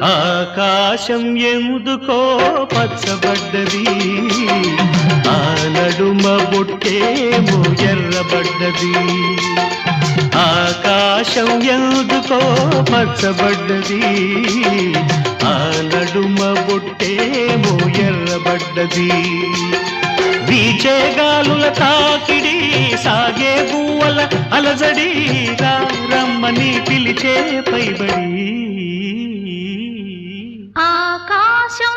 ఆకాశం ఎందుకో పచ్చబడ్డది, ఆ నడుమ బొట్టేమో ఎర్రబడ్డది. ఆకాశం ఎందుకో పచ్చబడ్డది, ఆ నడుమ బొట్టేమో ఎర్రబడ్డది. వీచే గాలుల తాకిడి, సాగే గువ్వల అలజడి, రమ్మని పిలిచే పైబడి. ఆకాశం